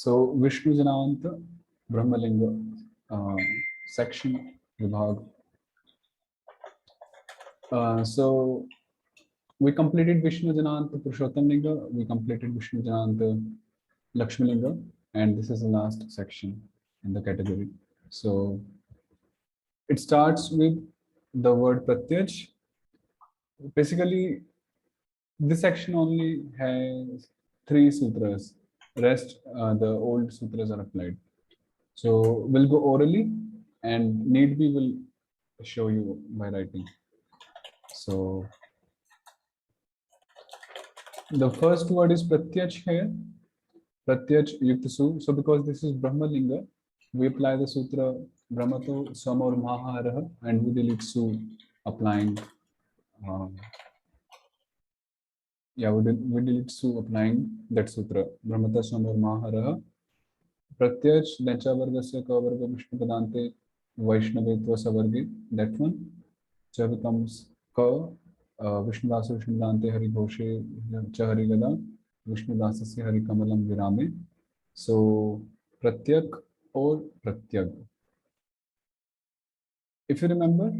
So Vishnu Jananta Brahmalinga section Vibhag. So we completed Vishnu Jananta Purushottam Linga, we completed Vishnu Jananta Lakshmi Linga, and this is the last section in the category. So it starts with the word Pratyaj. Basically, this section only has 3 sutras. Rest, the old sutras are applied. So we'll go orally, and need be will show you by writing. So the first word is Pratyaj here. Pratyaj Yukta Su. So because this is Brahma Linga, we apply the sutra Brahmato Samor Maharaha, and we delete Su, applying we delete Su, applying that sutra Brahmata Samor Maharaha. Pratyaj Lecha Vargasya Ka Varga Vishnu Padante Vaishnavetva Savarge. That one. Cha becomes Ka Vishnudasa Vishnudante Hari Ghoshe Cha Hari Gada Vishnudasa Se Hari Kamalam Virame. So Pratyak or Pratyag. If you remember,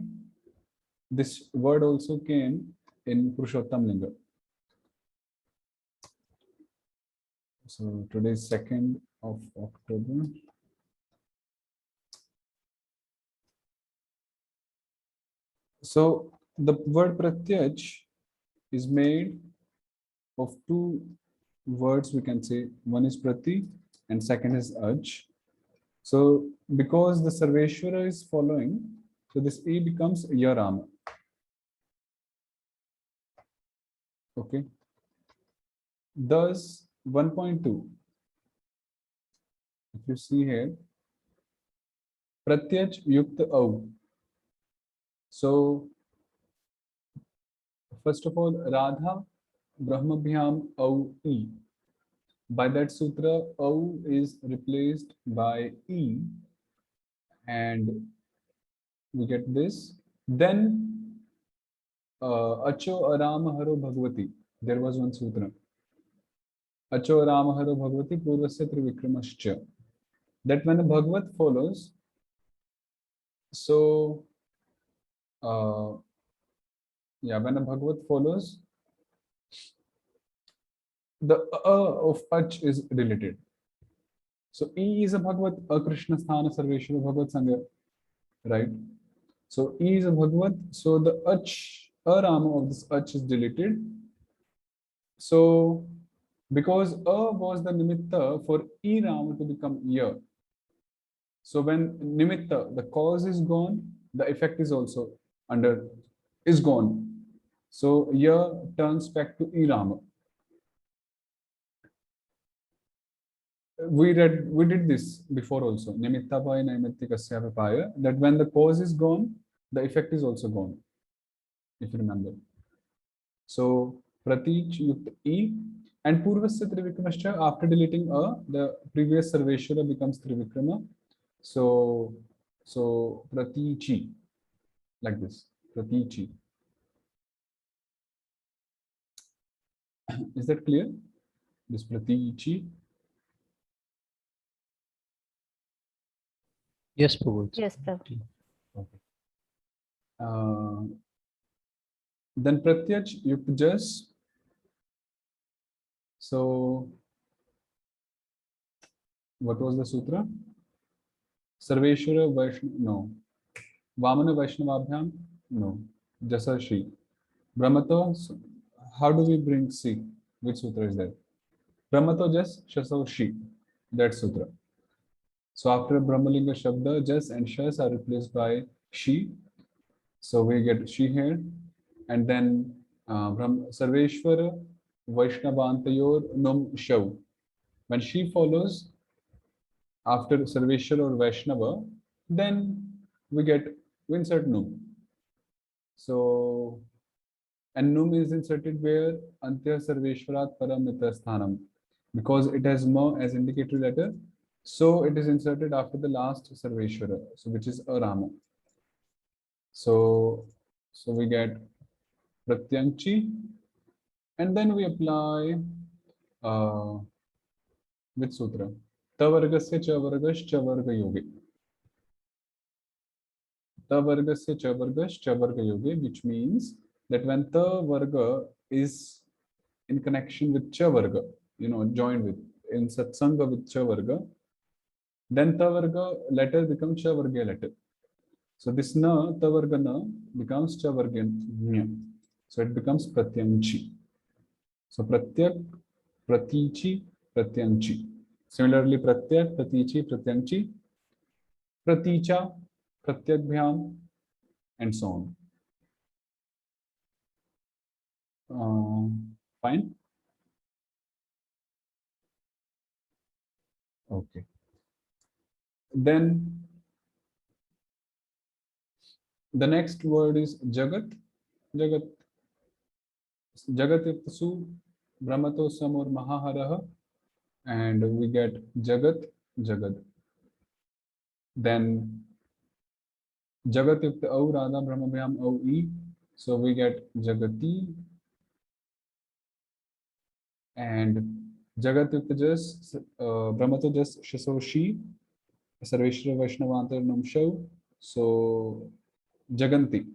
this word also came in Purushottam Linga. So today is 2nd of October. So the word Pratyaj is made of 2 words, we can say. One is Prati and second is Aj. So because the Sarveshwara is following, so this E becomes Yarama. Okay. Thus 1.2. If you see here, Pratyaj Yukta Au. So first of all, Radha Brahmabhyam Au E. By that sutra, Au is replaced by E, and we get this. Then Acho Arama Haro Bhagavati. There was one sutra. Acho Arama Haro Bhagavati Purvasya Trivikramascha. That when a Bhagavat follows, so when a Bhagavat follows, the of Ach is deleted. So E is a Bhagavat, a Krishna Sthana Sarveshwara Bhagavat Sangha, right? So E is a Bhagavat, so the Ach, Rama of this Ach is deleted. So because was the Nimitta for E Rama to become Ya. So when Nimitta, the cause is gone, the effect is also is gone. So Ya turns back to E Rama. We did this before also. Nimitta paya naimittikasya paya. That when the cause is gone, the effect is also gone. If you remember. So Pratich Yukta E and Purvasya Trivikramascha, after deleting the previous Sarveshwara becomes Trivikrama. So Pratichi, like this. Pratichi. Is that clear? This Pratichi. Yes, Prabhu. Yes, Prabhu. Okay. Then Pratyaj Yuktas. So what was the sutra? Sarveshwara Vaishnava, no. Vamana Vaishnavabhyam, no. Jasa Shri. Brahmato, how do we bring C? Which sutra is that? Brahmato Jas Shaso Shi. That sutra. So after Brahmalinga Shabda, Jas and Shas are replaced by Shi. So we get Shi here. And then Sarveshwara Vaishnavantayor Num Shav. When Shi follows after Sarveshwara or Vaishnava, then we insert Num. So, and Num is inserted where? Antya Sarveshwarat Paramita Sthanam. Because it has Ma as indicator letter, so it is inserted after the last Sarveshwara, so which is Arama. So we get Pratyangchi, and then we apply which sutra? तवर्गस्य च वर्गश्च वर्गयोगे. Tavargasya cha vargash cha varga yoge, which means that when ta varga is in connection with cha varga, joined with in satsanga with cha varga, then ta varga letter becomes cha varga letter. So this na ta varga na becomes cha varga nya. So it becomes pratyanchi. So pratyak, pratichi, pratyanchi. Similarly, pratyak, pratichi, pratyanchi, praticha, pratyakbhyam, and so on. Fine. Okay. Then the next word is Jagat. Jagat. Jagat Su, Brahmato Samur Mahaharaha. And we get Jagat, Jagat. Then Jagat Yukta Au Radha Brahmabhyam Au E. So we get Jagati. And Jagat Yukta Jas, Brahmato Jas Shasoshi, Sarveshwara Vaishnavantar Namshav. So Jaganti.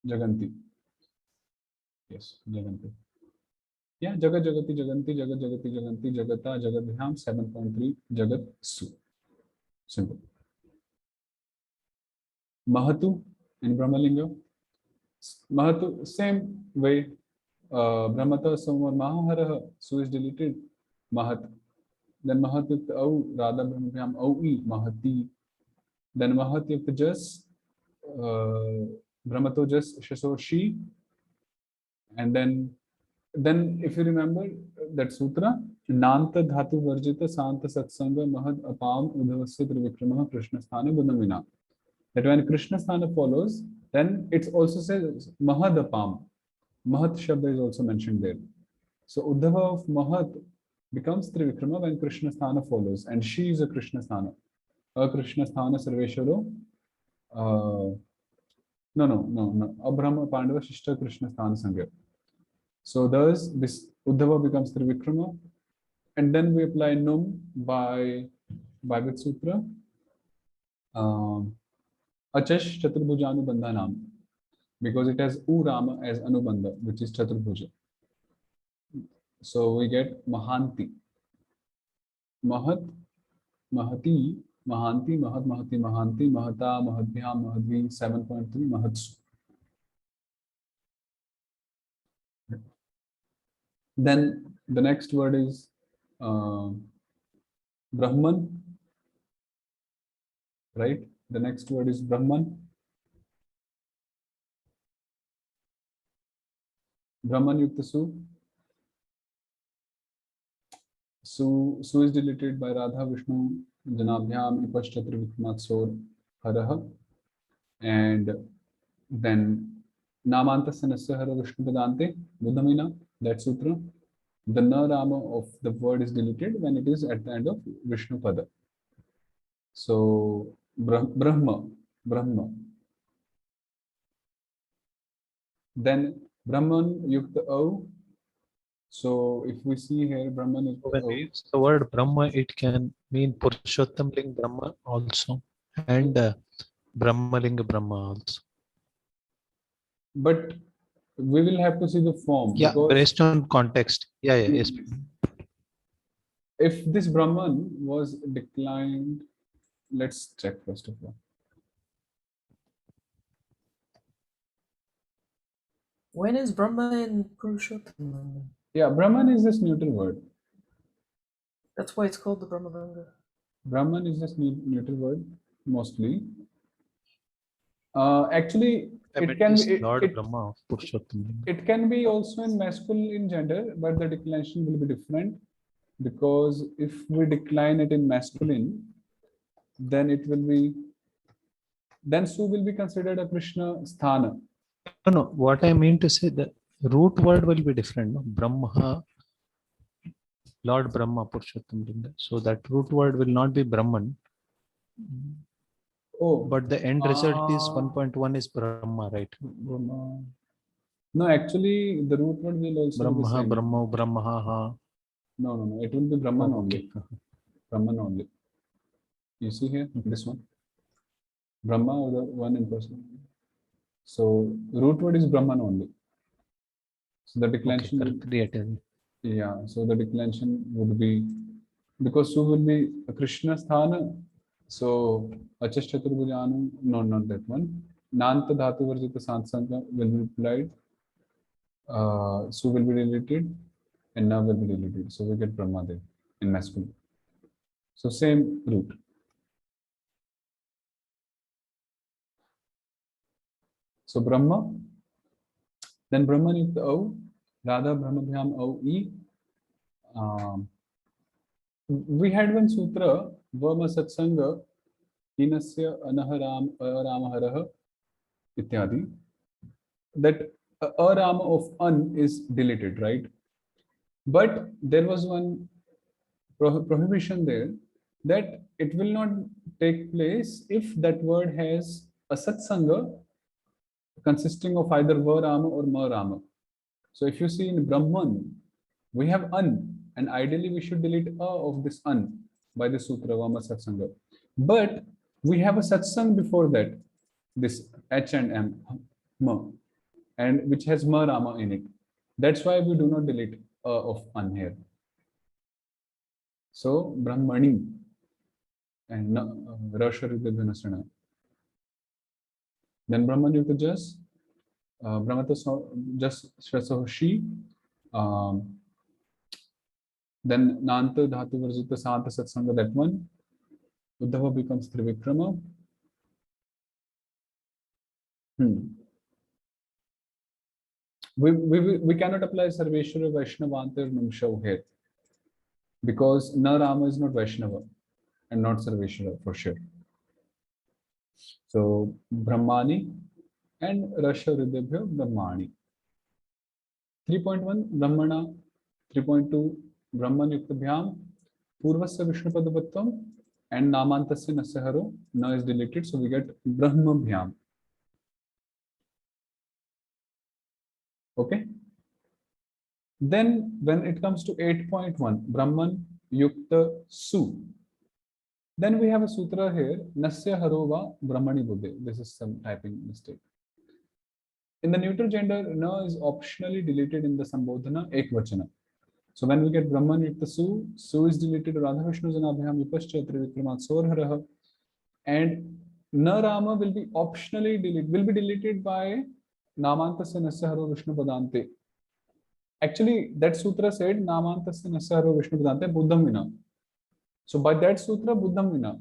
Jaganti. Yes, Jaganti. Yeah, Jagat Jagati Jaganti, Jagat Jagati Jaganti, Jagata, Jagadhyam, 7.3, Jagat Su. Simple. Mahatu in Brahmalinga. Mahatu, same way. Brahmata Samar Mahaharaha, Su is deleted. Mahat. Then Mahat Yukta Au, Radha Brahmabhyam Au E, Mahati. Then Mahat Yukta Jas, Brahmato Jas Shasor Shi. And then if you remember that sutra, Nanta Dhatu Varjita Santa Satsanga Mahad Apam Udhavasya Trivikramaha Krishna Sthana Budamina. That when Krishna Sthana follows, then it also says Mahad Apam. Mahat Shabda is also mentioned there. So Uddhava of Mahad becomes Trivikrama when Krishna Sthana follows, and she is a Krishna Sthana. A Krishna Sthana Sarveshwaro. No. Abrahma Pandava Shishta Krishna Sthana Sangha. So thus this Uddhava becomes Trivikrama, and then we apply Num by which sutra? Achash Chaturbhuja Anubandhanam, because it has U Rama as Anubandha, which is Chaturbhuja. So we get Mahanti. Mahat, Mahati, Mahanti, Mahat, Mahati, Mahanti, Mahata, Mahadhyam, Mahadvi, 7.3, Mahatsu. Then the next word is Brahman, right? The next word is Brahman. Brahman Yukta Su. Su is deleted by Radha Vishnu Janabhyam Ipashchatri Vikramatsor Haraha. And then Namanta Sanasya Hara Vishnu Padante Buddhamina, that sutra. The Na Rama of the word is deleted when it is at the end of Vishnu Pada. So Brahma. Then Brahman Yukta Au. So if we see here Brahman Yukta When Au. we use the word Brahma, it can mean Purushottam Ling Brahma also, and Brahma Ling Brahma also. But we will have to see the form. Yeah, because based on context. Yeah, yes. if this Brahman was declined, let's check first of all. When is Brahma in Purushottam? Yeah, Brahman is this neutral word. That's why it's called the Brahmalanga. Brahman is this neutral word mostly. Actually, it can be Lord Brahma of Purushottam Ling. it can be also in masculine gender, but the declination will be different, because if we decline it in masculine, then it will be, then Su will be considered a Krishna Sthana. No, what I mean to say, the root word will be different. No? Brahma, Lord Brahma, Purushottam Linga. So that root word will not be Brahman. Oh, but the end result is 1.1 is Brahma, right? Brahma. No, actually, the root word will also be the Brahma, same. Brahma, Brahma. No. It will be Brahman Oh, only. okay. Brahman only. You see here, this one. Brahma or the one in person. So root word is Brahman only. So the Okay, declension will, correct. Creative. yeah, so the declension would be, because Su will be a Krishna sthana, so Achas Chaturbhujanu, no, not that one. Nanta Dhatu Varjita Sansanga will be applied, Su will be deleted, and Na will be deleted. So we get Brahma there in masculine. So same root. So Brahma, then Brahman Yukta Au, Radha Brahmabhyam Au E. We had one sutra, Vama Satsanga, Hinasya Anaharam Aramaharaha Ityadi. That Arama of An is deleted, right? But there was one prohibition there that it will not take place if that word has a Satsanga consisting of either Varama or Marama. So if you see in Brahman, we have An, and ideally we should delete A of this An by the Sutra Vama Satsanga. But we have a Satsang before that, this H and M, Ma, and which has Marama in it. That's why we do not delete A of An here. So Brahmani and Rasharidabhinasana. Then Brahman Yukta Jas, Brahmata just Shrasahoshi. Then Nanta Dhatu Varjita Santa Satsanga, that one. Uddhava becomes Trivikrama. We cannot apply Sarveshwara Vaishnavantar Numshav here because Na Rama is not Vaishnava and not Sarveshwara for sure. So Brahmani and Rasha Ridebhyo Brahmani. 3.1 Brahmana, 3.2 Brahman Yuktabhyam, Purvasya Vishnupadapattam, and Namantasya Nasaharo. Na is deleted, so we get Brahmabhyam. Okay. Then when it comes to 8.1 Brahman Yukta Su, then we have a sutra here, Nasya Harova Brahmani Buddhe. This is some typing mistake. In the neuter gender, Na is optionally deleted in the Sambodhana Ekvachana. So when we get Brahman Yukta Su, Su is deleted, Radha Vishnu Janabhyam Vipascha Trivikramat Sorharaha, and Na Rama will be optionally deleted, will be deleted by Namantasya Nasya Haro Vishnu Padante. Actually, that sutra said Namantasya Nasya Haro Vishnu Padante Buddham Vina. So by that sutra, Buddham Vina,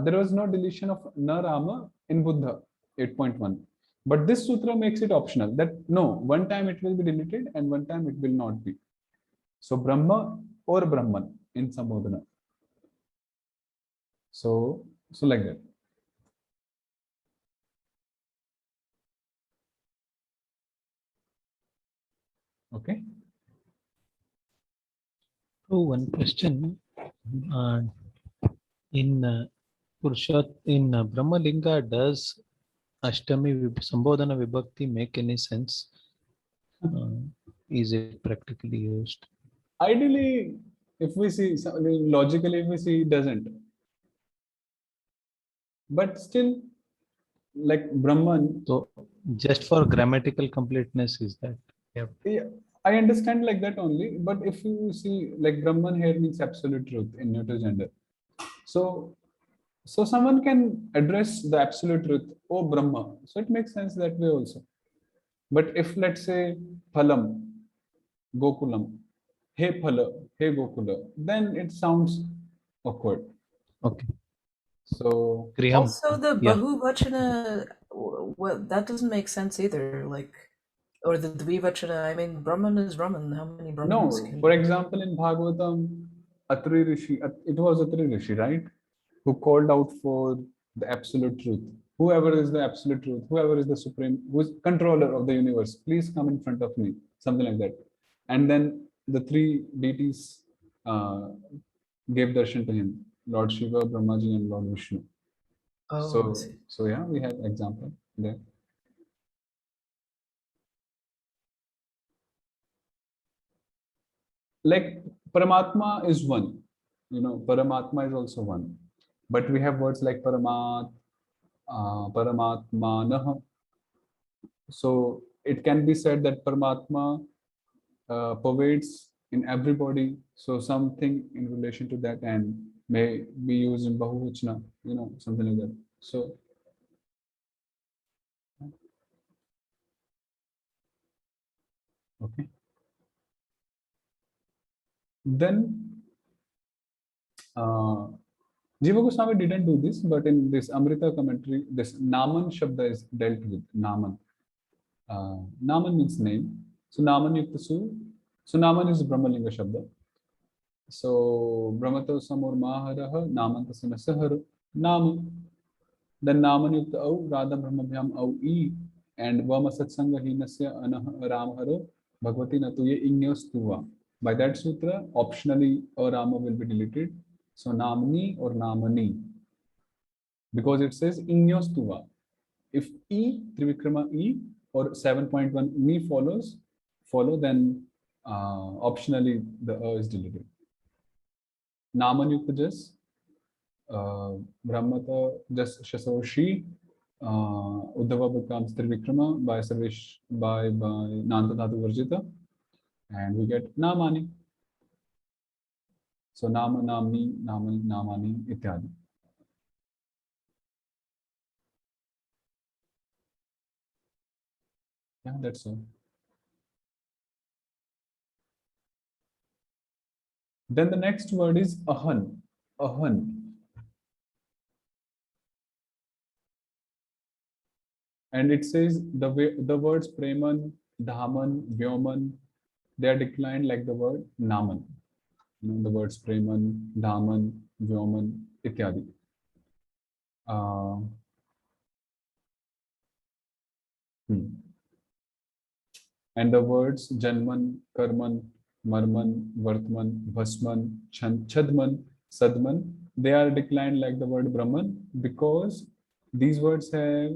there was no deletion of Na Rama in Buddha 8.1. But this sutra makes it optional that no, one time it will be deleted and one time it will not be. So Brahma or Brahman in Sambodhana. So like that. Okay. Oh, one question. In Brahmalinga, does Ashtami Sambodhana Vibhakti make any sense? Is it practically used? Ideally, if we see, logically, if we see, it doesn't. But still, like Brahman. So just for grammatical completeness, is that? Yeah, I understand like that only. But if you see, like Brahman here means absolute truth in neuter gender. So someone can address the absolute truth, oh Brahma. So it makes sense that way also. But if let's say Phalam, Gokulam, hey Phala, hey Gokula, then it sounds awkward. Okay. So Griham. Also, the Yeah. Bahuvachana, well, that doesn't make sense either. Like, or the Dvivachana. I mean, Brahman is Brahman. How many Brahmans no, can? for example, in Bhagavatam, Atri Rishi, it was Atri Rishi, right? Who called out for the absolute truth. Whoever is the absolute truth, whoever is the supreme, who is controller of the universe, please come in front of me, something like that. And then the three deities gave darshan to him, Lord Shiva, Brahmaji, and Lord Vishnu. Oh, I see. So yeah, we have example there. like Paramatma is one, Paramatma is also one, but we have words like Paramatmanah. So it can be said that Paramatma pervades in everybody. So something in relation to that and may be used in Bahuvachana, something like that. So okay. Then Jiva Goswami didn't do this, but in this Amrita commentary, this Naman Shabda is dealt with. Naman. Naman means name. So Naman Yukta Su. So Naman is Brahmalinga Shabda. So Brahmato Samur Maharaha, Naman Tasana Sahar, Naman. Then Naman Yukta Au, Radha Brahmabhyam Au E, and Vama Satsanga Hinasya Anah Ramharo, Bhagavati Natuye Inyostuva. By that sutra, optionally a Rama will be deleted. So Namni or Namani. Because it says Inyostuva. If E, Trivikrama E or 7.1 me follow, then optionally the is deleted. Naman Yukta Jas, Brahmata Jas Shasoshi, Uddhava becomes Trivikrama by Nanta Dhatu Varjita, and we get Namani. So Nama, Namni, Namani, Namani, Ityadi. Yeah, that's all. Then the next word is Ahan. Ahan. And it says the words Preman, Dhaman, Vyoman, they are declined like the word Naman. The words Preman, Dhaman, Vyoman, Ityadi. And the words Janman, Karman, Marman, Vartman, Bhasman, Chadman, Sadman, they are declined like the word Brahman because these words have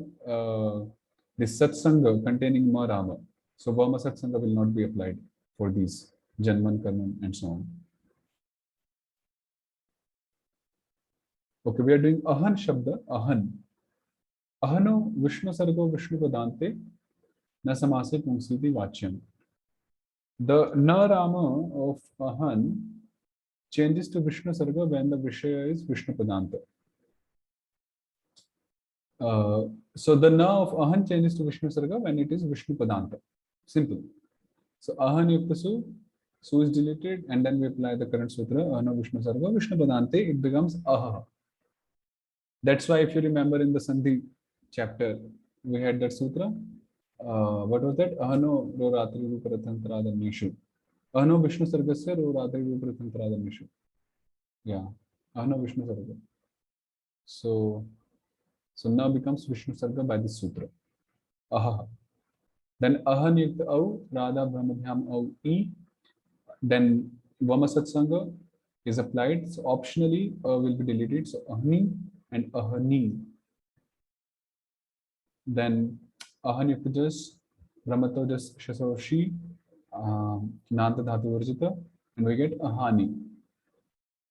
this Satsanga containing Marama. So Vama Satsanga will not be applied for these Janman, Karman, and so on. Okay, we are doing Ahan Shabda, Ahan. Ahano Vishnu Sargo Vishnu Padante na samase pungsiti vachyam. The na Rama of Ahan changes to Vishnu Sarga when the Vishaya is Vishnu Padanta. So the na of Ahan changes to Vishnu Sarga when it is Vishnu Padanta. Simple. So Ahan Yukta Su is deleted, and then we apply the current sutra, Ahano Vishnu Sarga, Vishnu Padante, it becomes Aha. That's why if you remember in the Sandhi chapter, we had that sutra. What was that? Ahano ro ratri ruparathantrada nishu. Ahano Vishnu Sargasya ro ratri ruparathantrada nishu. Yeah. Ahano Vishnu Sarga. So now becomes Vishnu Sarga by this sutra. Aha. Then Ahan Yukta Au, Radha Brahmadhyam Au E. Then Vama Satsanga is applied. So optionally will be deleted. So Ahni and Ahani. Then Ahan Yukta Jas, Brahmato Jas Shasoshi, Nanta Dhatu Varjita, and we get Ahani.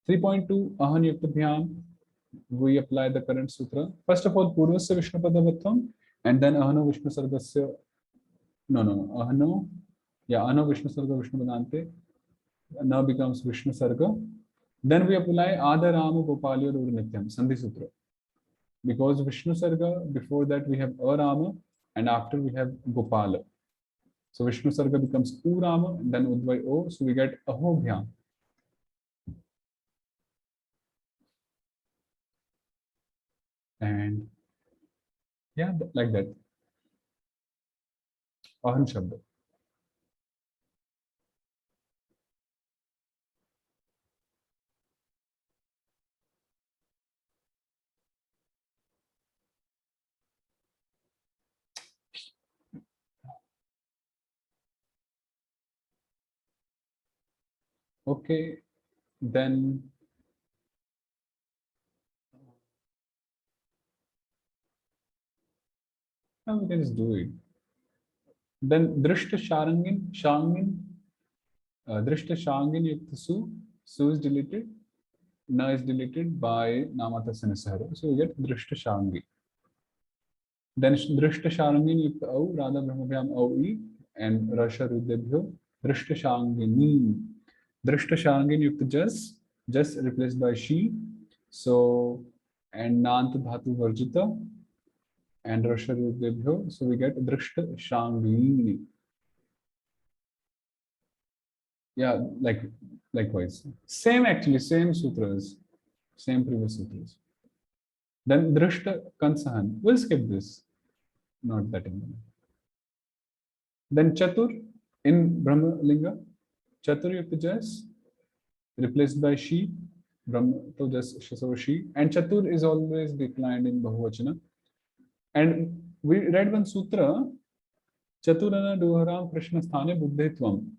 3.2 Ahan Yukta Bhyam, we apply the current sutra. First of all, Purvasya Vishnu Padavattvam, and then Ahano Vishnu Sargasya. No. Ahano, Ahano Vishnu Sarga Vishnu Padante. Now becomes Vishnu Sarga. Then we apply Ada Rama Gopalya Ur Nityam, Sandhi Sutra. Because Vishnu Sarga, before that we have Arama, and after we have Gopala. So Vishnu Sarga becomes Urama, then Udvai O, so we get Ahobhyam. And yeah, like that. Ahan Shabda. Okay, then we can just do it. Then Drishta Shangin, Drishta Shangin Yukta Su is deleted, Na is deleted by Namata Sinasahara. So we get Drishta Shangi. Then Drishta Shangin Yukta Au, Radha Brahmabhyam Au E, and Rasha Rudebhyo, Drishta Shangini. Drishta Shangin Yukta just replaced by she. So, and Nant Dhatu Varjita, and Rasha Rudebhyo. So we get Drishta Shangini. Yeah, likewise. Same actually, same sutras, same previous sutras. Then Drishta Kansahan. We'll skip this. Not that important. Then Chatur in Brahmalinga. Chatur Yukta Jas replaced by she. Brahma to just so she. And Chatur is always declined in Bahuvachana. And we read one sutra, Chaturana Duharam Krishna Sthane Buddhitvam.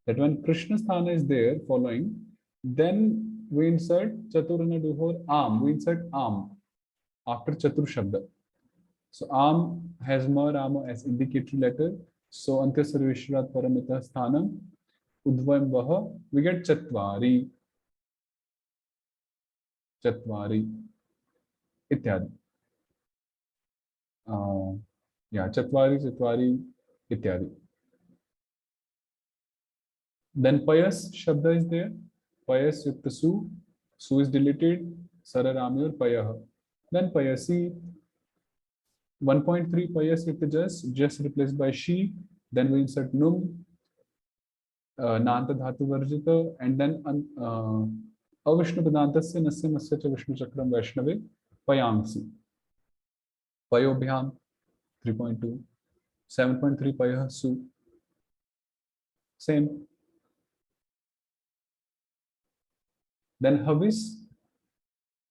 That when Krishna Sthana is there following, then we insert Chaturana Duhor Am. We insert Am after Chatur Shabda. So Am has Ma Rama as indicatory letter. So Antya Sarveshwarat Paramita Sthanam Udvayam Vaha. We get Chatvari. Chatvari. Ityadi. Yeah, Chatvari, Ityadi. Then Payas Shabda is there. Payas Yukta Su. Su is deleted. Sararamir Payaha. Then Payasi. 1.3 Payas Yukta just replaced by she. Then we insert Num. Nanta Dhatu Varjita. And then Avishnu Padantasya Nasya Masya Cha Vishnu Chakram Vaishnave Payamsi. Payobhyam 3.2. 7.3 Payah Su. Same. Then Havis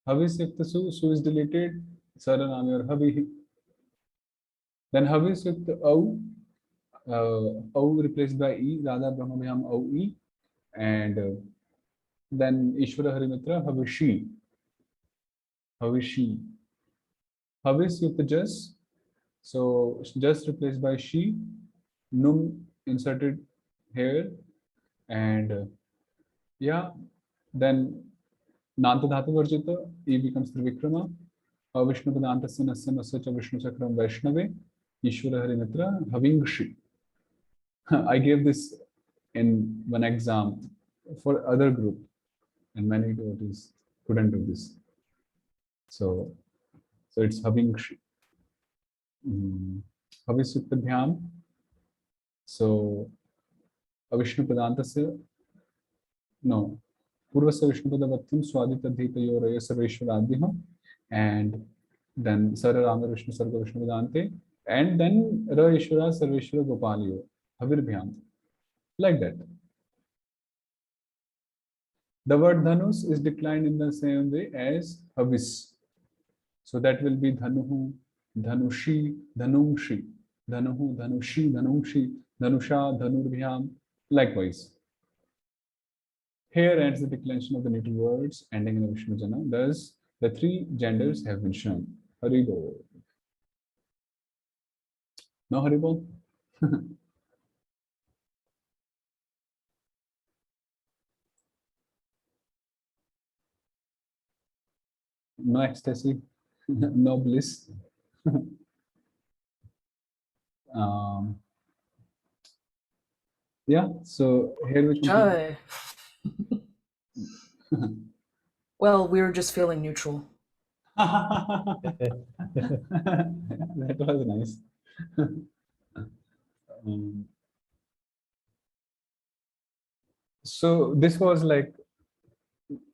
Yukta Su is deleted. Saranami or Havi. Then Havis Yukta Au. Au replaced by E. Radha Brahmabhyam Au E. And then Ishvara Harimitra Havishi. Havishi. Havis Yukta Jas. So just replaced by she. Num inserted here. And yeah. Then Nanta Dhatu Varjita, E becomes Trivikrama. Vishnu Padantasya Nasya Masya Cha Vishnu Chakram Vaishnave, Ishvara Harimitra, Havingshi. I gave this in one exam for other group, and many devotees couldn't do this. So it's Havingshi. Havisuktabhyam. So Vishnu Padantasya, no. Purvasya Vishnupadavatyam Swaditadhitayoraya Sarveshwaradhyam, and then Sara Rama Vishnu Sarga Vishnupadante, and then Ra Ishvara Sarveshwara Gopaliyo, Havirbhyam. Like that. The word Dhanus is declined in the same way as Havis. So that will be Dhanuhu, Dhanushi, Dhanumshi, Dhanuhu, Dhanushi, Dhanumshi, Dhanusha, Dhanurbhyam. Likewise. Here ends the declension of the neutral words ending in a Vishnu Jana. Thus, the three genders have been shown. Haribol. No Haribol? No ecstasy? No bliss? Yeah, so here we Jai. Well, we were just feeling neutral. That was nice. So this was like,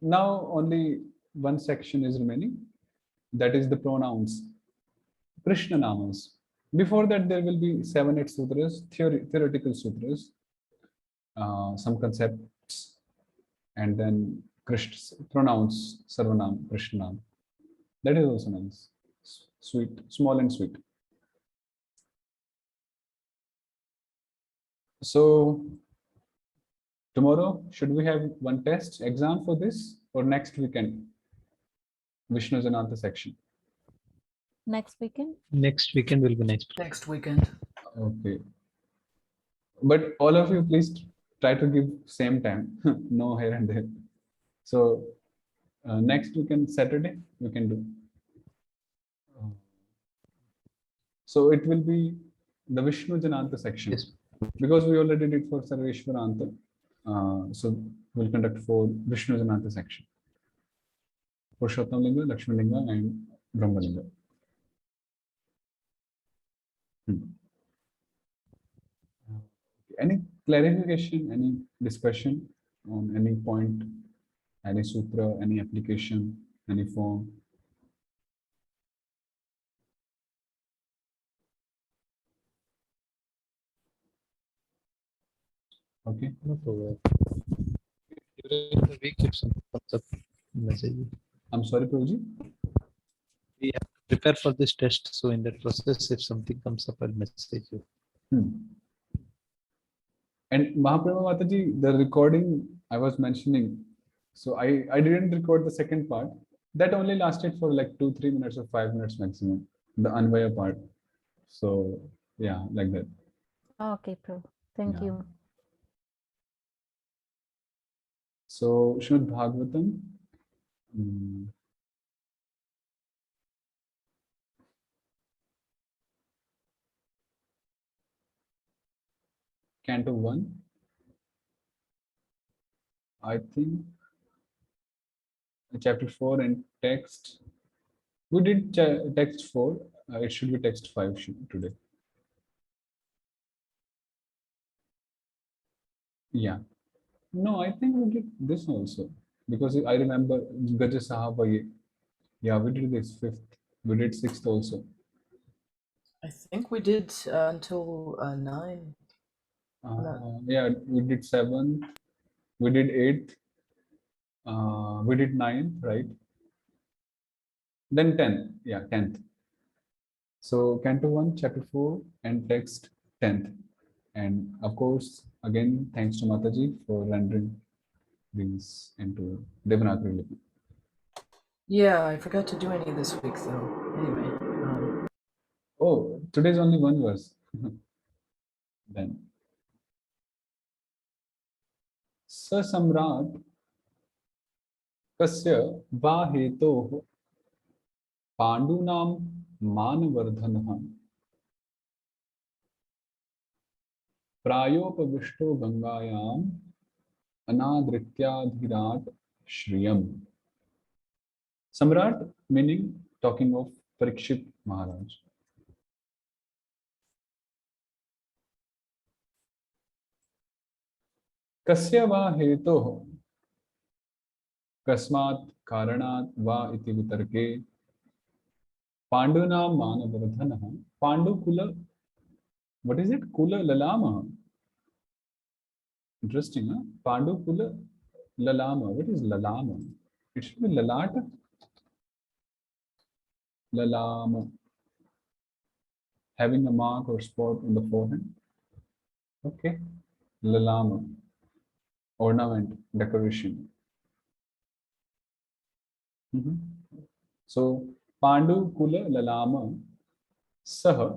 now only one section is remaining. That is the pronouns, Krishna Namas. Before that, there will be 7-8 sutras, theoretical sutras, some concepts, and then Krishna pronouns, Sarvanam, Krishnanam. That is also nice, sweet, small and sweet. So tomorrow, should we have one test exam for this, or next weekend? Vishnu Jananta section. Next weekend? Next weekend will be nice. Next weekend. Okay. But all of you, please try to give same time, no here and there. So next weekend, Saturday, we can do. So it will be the Vishnu Jananta section. Yes. Because we already did for Sarveshwaranta. So we'll conduct for Vishnu Jananta section. Purushottam Linga, Lakshmi Linga, and Brahma Linga. Any clarification, any discussion on any point, any sutra, any application, any form? Okay. No problem. During the week, if something comes up, message you. I'm sorry, Prabhuji. We have to prepare for this test. So in that process, if something comes up, I'll message you. And Mahaprabhu Mataji, the recording I was mentioning, so I didn't record the second part. That only lasted for like 2-3 minutes or 5 minutes maximum, the Anvaya part. So yeah, like that. Okay, Prabhu. Thank Yeah. you. So Srimad Bhagavatam. Canto 1. I think chapter 4 and text. We did text 4. It should be text 5 today. Yeah. No, I think we did this also. Because I remember Gaja Sahaba. Yeah, we did this 5th. We did 6th also. I think we did until 9. Yeah, we did 7th. We did 8th. We did 9th, right? Then 10th. Yeah, 10th. So Canto 1, Chapter 4, and text 10th. And of course, again, thanks to Mataji for rendering these into Devanagari Lipi. Yeah, I forgot to do any this week though. Anyway. Oh, today's only one verse. Then. Sasamrat kasya va hetoh Pandunam manavardhanah prayopavishto gangayam anadrityadhirat shriyam. Samrat meaning talking of Parikshit Maharaj. Kasya va hetoh kasmat karanat va iti vitarke Pandunam manavardhanah. Pandu kula. What is it? Kula lalama. Interesting, huh? Pandu kula lalama. What is lalama? It should be lalata. Lalama. Having a mark or spot on the forehead. Okay. Lalama. Ornament, decoration. So, Pandu kula lalama saha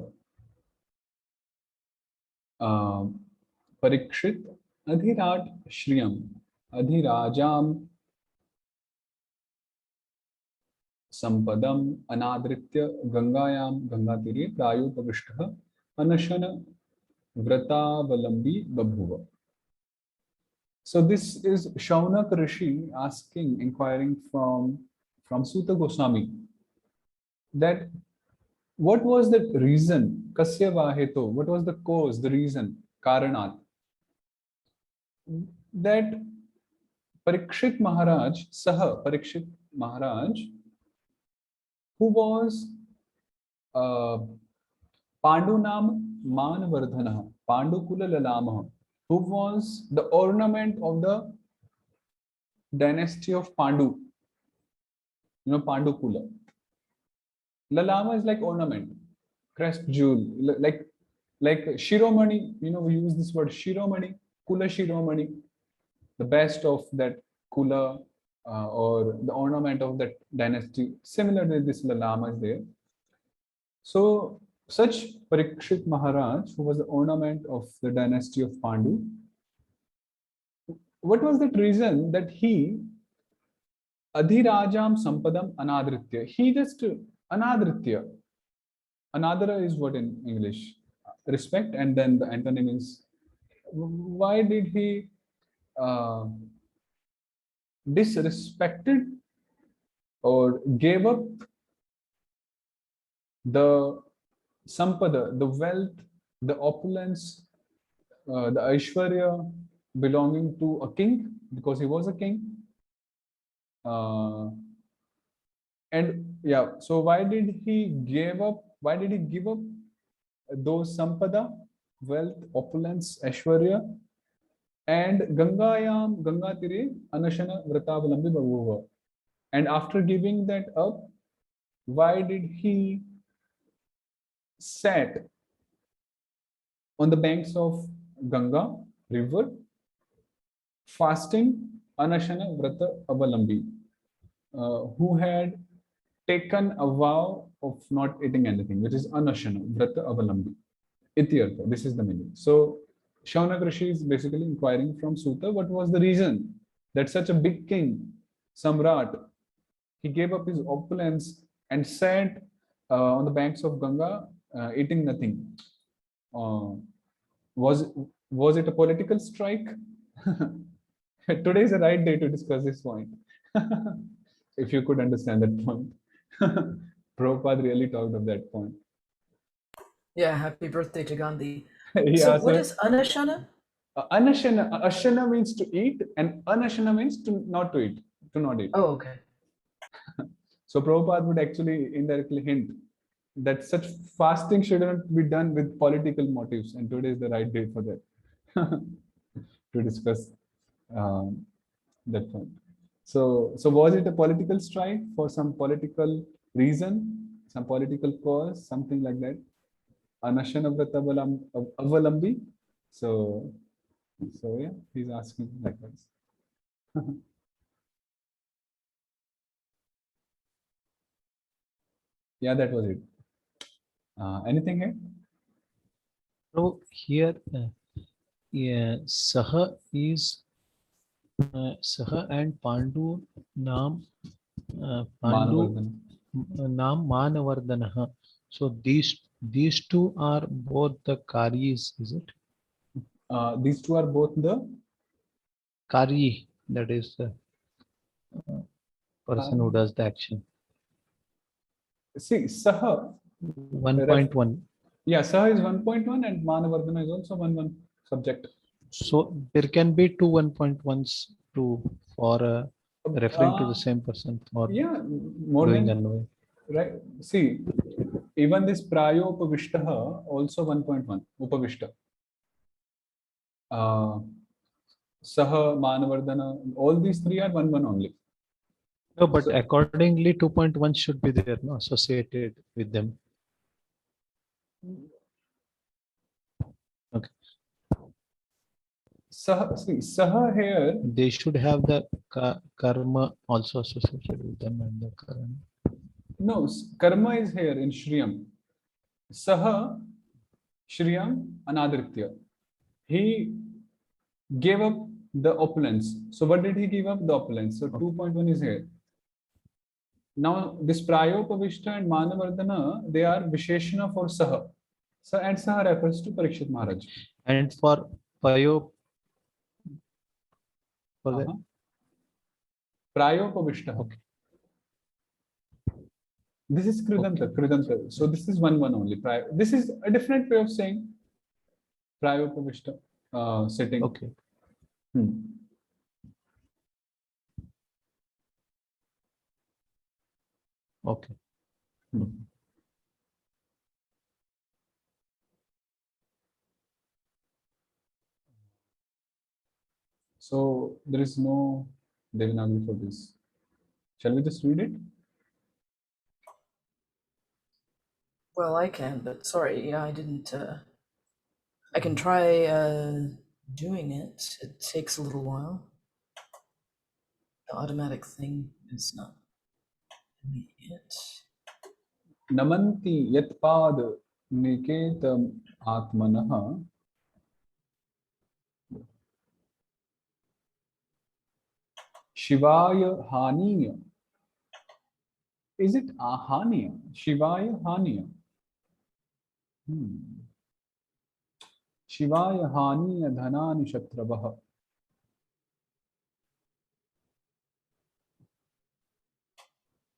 Parikshit adhirat shriyam adhirajam Sampadam anadritya gangayam gangatiri prayupavishtaha anashana vrataavalambi babhuva. So this is Shaunak Rishi inquiring from Suta Goswami that what was the reason, Kasya Vaheto, what was the cause, the reason, Karanat, that Parikshit Maharaj, Saha Parikshit Maharaj, who was Pandunam Manvardhana, Pandukula Lalama, who was the ornament of the dynasty of Pandu. You know, Pandukula. Lalama is like ornament, crest jewel, like Shiromani. You know, we use this word Shiromani, Kula Shiromani, the best of that Kula or the ornament of that dynasty. Similarly, this Lalama is there. So, such Parikshit Maharaj, who was the ornament of the dynasty of Pandu, what was that reason that he adhirajam sampadam anadritya? He just anadritya. Anadara is what in English? Respect, and then the antonym is. Why did he disrespected or gave up the sampada, the wealth, the opulence, the Aishwarya belonging to a king, because he was a king. And yeah, so why did he give up those sampada, wealth, opulence, Aishwarya, and Ganga Tire Anashana Vrataavalambi Bhavuva. And after giving that up, why did he sat on the banks of Ganga river, fasting Anashana Vrata Avalambi, who had taken a vow of not eating anything, which is Anashana Vrata Avalambi. Ityartha, this is the meaning. So Shaunak Rishi is basically inquiring from Suta what was the reason that such a big king, Samrat, he gave up his opulence and sat on the banks of Ganga eating nothing. Was it a political strike? Today is the right day to discuss this point. If you could understand that point. Prabhupada really talked of that point. Yeah, happy birthday to Gandhi. Yeah, So what is Anashana? Ashana means to eat, and Anashana means to not to eat, to not eat. Oh, okay. So Prabhupada would actually indirectly hint that such fasting shouldn't be done with political motives, and today is the right day for that to discuss that point. So was it a political strike for some political reason, some political cause, something like that? Anashana Vrata Avalambi. So yeah, he's asking likewise. Yeah, that was it. Anything here? So here, yeah, Saha is Saha and Pandu Nam Pandu Manavardhana. Nam Manavardhanaha. So these two are both the Karyis, is it? These two are both the Karyi, that is the person who does the action. see Saha. 1.1. Yeah, Saha is 1.1 and Manavardhana is also 1.1 subject. So there can be two 1.1s for referring to the same person for Yeah, more doing than Anvay. right. See, even this Prayo Upavishtaha also 1.1 Upavishta. Saha, Manavardhana, all these three are 1.1 only. No, but So- accordingly 2.1 should be there, no, associated with them. Okay. Saha, see, Saha here, They should have the karma also associated with them and the karma. no, karma is here in Shriyam. Saha, Shriyam, Anadritya. He gave up the opulence. So what did he give up? The opulence. So 2.1 is here. Now this Prayopavishta and Manavardhana, they are Visheshana for Saha. So and Saha refers to Parikshit Maharaj. And for Payo, for the Prayopavishta. Okay. This is Kridanta, Kridanta. So this is 1.1 only. This is a different way of saying Prayopavishta setting. okay. Okay. So there is no Devanagari for this. Shall we just read it? Well, I can, but sorry, yeah, I didn't. I can try doing it. It takes a little while. The automatic thing is not immediate. Namanti yatpad niketam atmanaha Shivaya Haniya. Is it Ahaniya? Shivaya Haniya. Shivaya Haniya Dhanani Shatravaha.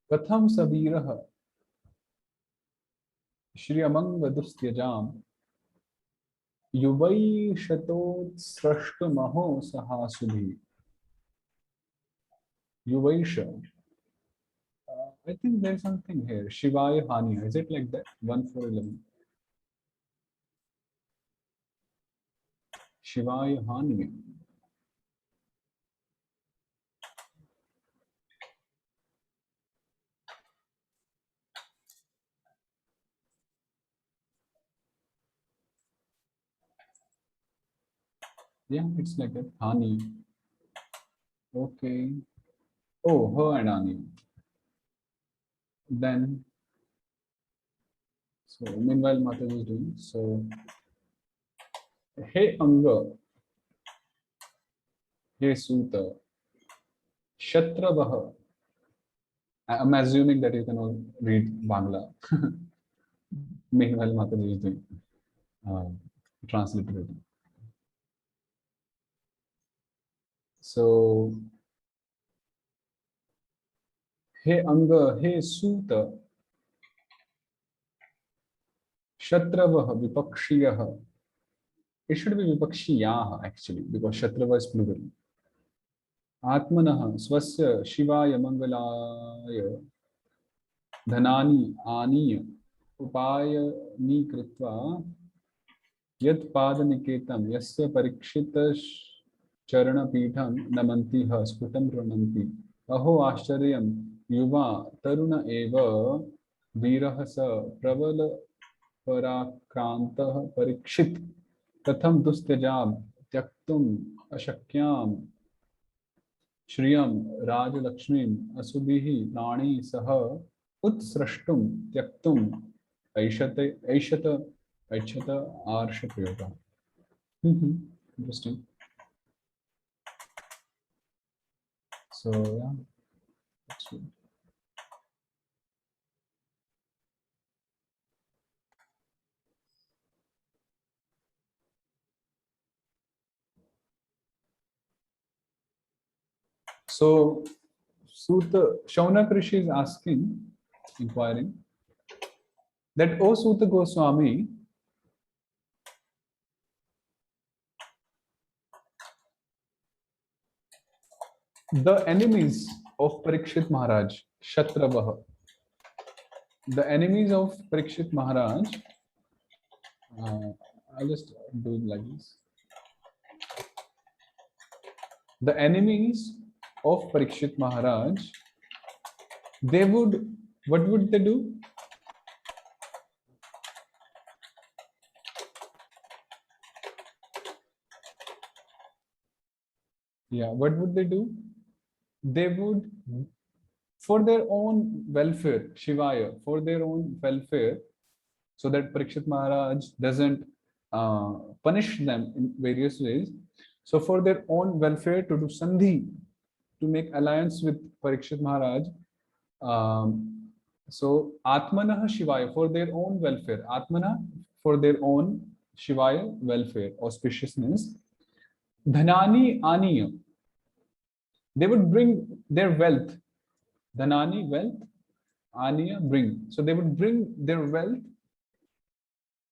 Katham Sabiraha. Shri Amanga Dustyajam. Yuvai Shatot Srashta Maho Sahasubhi. Yuvaisha. I think there's something here. Shivaya Haniya. Is it like that? 1-4-11. Shivaya Haniya. Yeah, it's like that. Hani. Okay. Oh, her and Ani. Then, so meanwhile, Mataji is doing. So, Hey Anga, Hey Suta, Shatravaha. I'm assuming that you can all read Bangla. Meanwhile, Mataji is doing transliterating. So, Hey Anga, Hey Suta, Shatravaha, Vipakshiyaha. It should be Vipakshiyaha actually, because Shatrava is plural. Atmanah Swasya Shivaya Mangalaya Dhanani Aniya Upayani Kritva Yat Padaniketam Yasya Parikshitash Charana Pitham Namantiha Sputam Rananti Aho Ashcharyam Yuva Taruna Eva Virahasa Pravala Parakrantah Parikshit Katham Dustyajam Tyaktum Ashakyam Shriyam Rajalakshmim Asubhihi Nani Saha Utsrashtum Tyaktum Aishata Arsha Prayoga. Interesting. So yeah, that's good. So Suta Shaunak Rishi is asking, inquiring that, O Suta Goswami, the enemies of Parikshit Maharaj, Shatravaha, the enemies of Parikshit Maharaj, I'll just do it like this. The enemies of Parikshit Maharaj, they would, what would they do? Yeah, what would they do? They would, for their own welfare, Shivaya, for their own welfare, so that Parikshit Maharaj doesn't punish them in various ways. So for their own welfare, to do sandhi, to make alliance with Parikshit Maharaj, so Atmanah Shivaya, for their own welfare, Atmana, for their own Shivaya welfare, auspiciousness, Dhanani Aniya, they would bring their wealth. Dhanani, wealth, Aniya, bring. So they would bring their wealth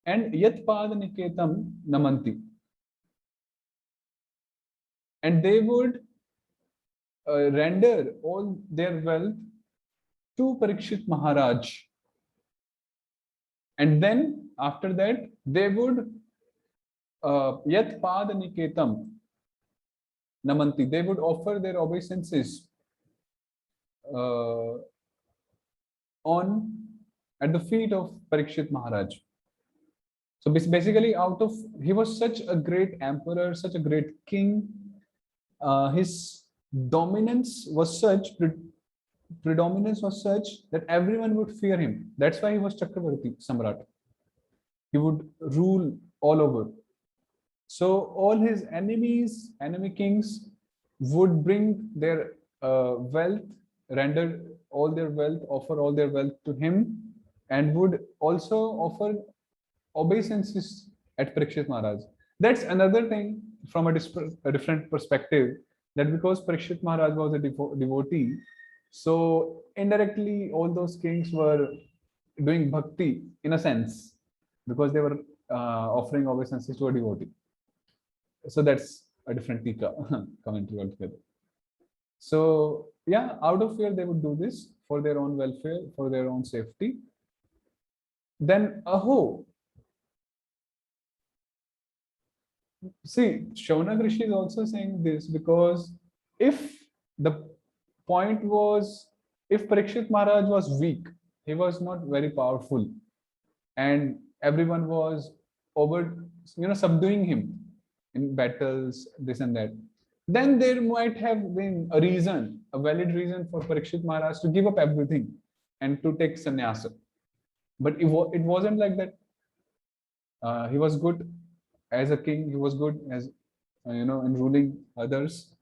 and Yat Padaniketam Namanti. And they would render all their wealth to Parikshit Maharaj. And then after that, they would Yat Padaniketam Namanti. They would offer their obeisances at the feet of Parikshit Maharaj. So basically, he was such a great emperor, such a great king. His dominance was such, predominance was such that everyone would fear him. That's why he was Chakravarti Samrat. He would rule all over. So all his enemies, enemy kings, would bring their wealth, render all their wealth, offer all their wealth to him, and would also offer obeisances at Parikshit Maharaj. That's another thing from a different perspective, that because Parikshit Maharaj was a devotee, so indirectly all those kings were doing bhakti in a sense, because they were offering obeisances to a devotee. So that's a different tika commentary altogether. So yeah, out of fear they would do this for their own welfare, for their own safety. Then aho. See, Shaunak Rishi is also saying this because if the point was, if Parikshit Maharaj was weak, he was not very powerful, and everyone was over, subduing him in battles, this and that, then there might have been a reason, a valid reason for Parikshit Maharaj to give up everything and to take sannyasa. But it wasn't like that. He was good as a king. He was good as, in ruling others.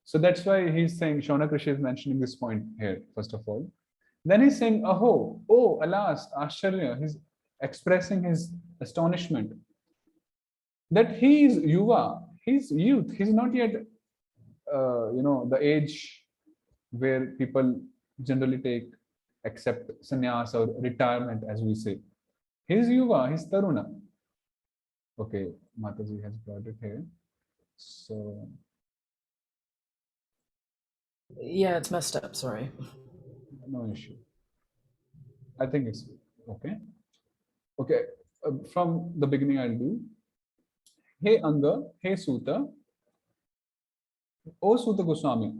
So that's why he's saying, Shaunak Rishi is mentioning this point here, first of all. Then he's saying, aho, oh, alas, Ashcharya. He's expressing his astonishment that he is yuva, he's youth, he's not yet, the age where people generally accept sannyas or retirement, as we say. He's yuva, he's taruna. Okay, Mataji has brought it here. So Yeah, it's messed up. Sorry. no issue. I think it's okay. Okay, from the beginning I'll do. Hey Anga, hey Suta, O Suta Goswami,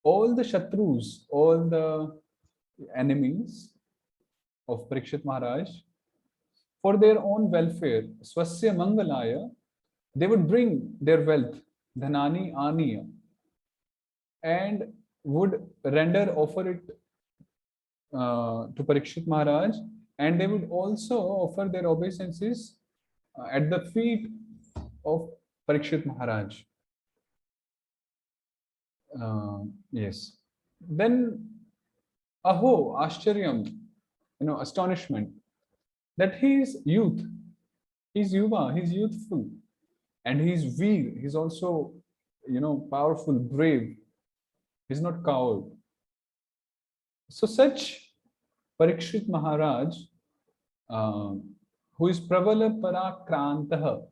all the Shatrus, all the enemies of Parikshit Maharaj, for their own welfare, Swasya Mangalaya, they would bring their wealth, Dhanani Aniya, and would offer it to Parikshit Maharaj, and they would also offer their obeisances at the feet of Parikshit Maharaj. Yes. Then, aho, ashcharyam, astonishment, that he is youth, he's yuva, he's youthful, and he's veer, he's also, powerful, brave, he's not coward. So such Parikshit Maharaj, who is Prabala Parakrantaha,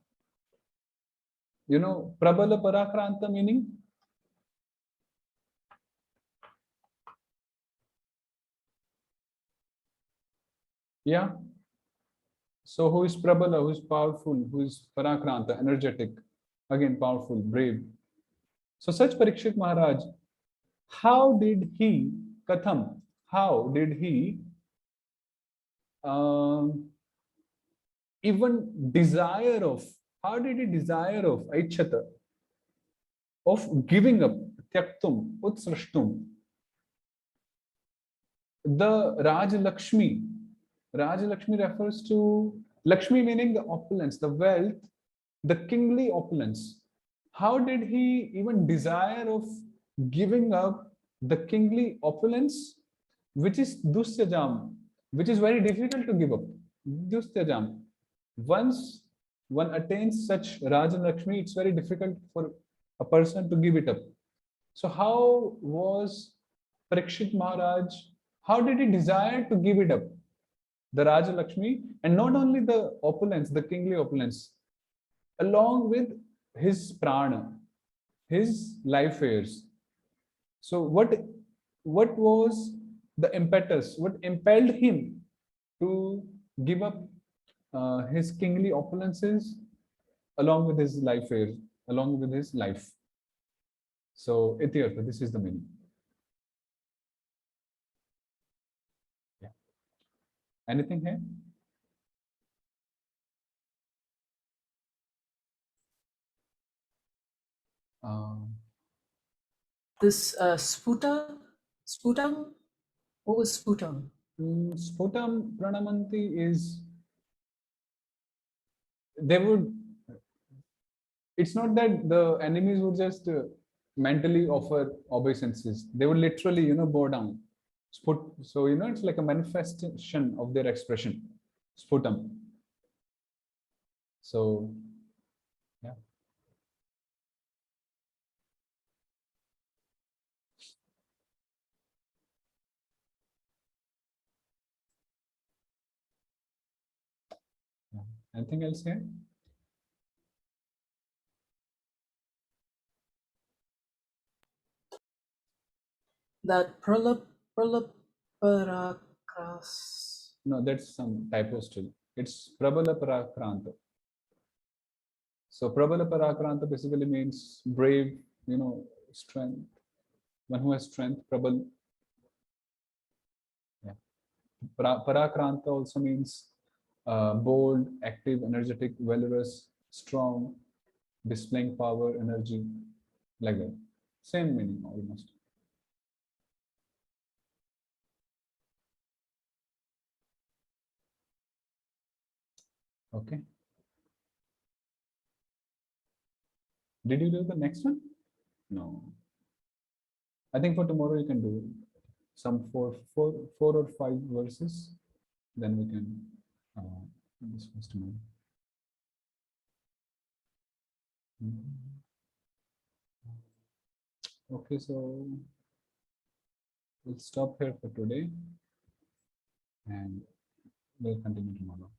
Prabala Parakranta meaning? Yeah. So who is Prabala, who is powerful, who is Parakranta, energetic, again powerful, brave. So such Parikshit Maharaj, how did he, Katham, how did he even desire of, Aichata, of giving up, Tyaktum, Utsrashtum, the Raj Lakshmi. Raj Lakshmi refers to Lakshmi meaning the opulence, the wealth, the kingly opulence. How did he even desire of giving up the kingly opulence, which is Dusyajam, which is very difficult to give up? Dusyajam. Once one attains such Raj Lakshmi, it's very difficult for a person to give it up. So how was Parikshit Maharaj, how did he desire to give it up? The Raja Lakshmi, and not only the opulence, the kingly opulence, along with his prana, his life heirs. So what was the impetus? What impelled him to give up his kingly opulences along with his life heirs, along with his life? So Ityartha, this is the meaning. Yeah. Anything here? This sputam, what was sputam? Sputam Pranamanti is, they would, it's not that the enemies would just mentally offer obeisances. They would literally, bow down. So, it's like a manifestation of their expression, sputam. So, yeah. Anything else here? That Pralaparakras. No, that's some typo still. It's Prabala Parakranta. So Prabala Parakranta basically means brave, strength. One who has strength, Prabal. Yeah. Parakranta also means bold, active, energetic, valorous, strong, displaying power, energy, like that. Same meaning almost. Okay. Did you do the next one? No. I think for tomorrow you can do some four or five verses. Then we can discuss tomorrow. Okay, so we'll stop here for today and we'll continue tomorrow.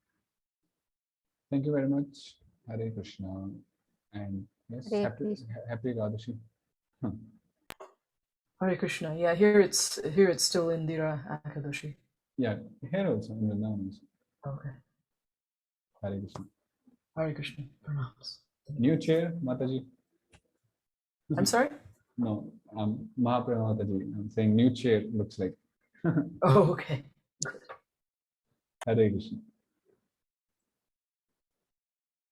Thank you very much. Hare Krishna. And yes, Hare happy Krishna. happy Ekadashi. Hare Krishna. Yeah, here it's still Indira Akadashi. Yeah, here also in Vrindavan also. Okay. Hare Krishna. Hare Krishna. Pranams. New chair, Mataji. I'm sorry? No, Mahaprabhu Mataji. I'm saying new chair looks like. Oh, okay. Hare Krishna.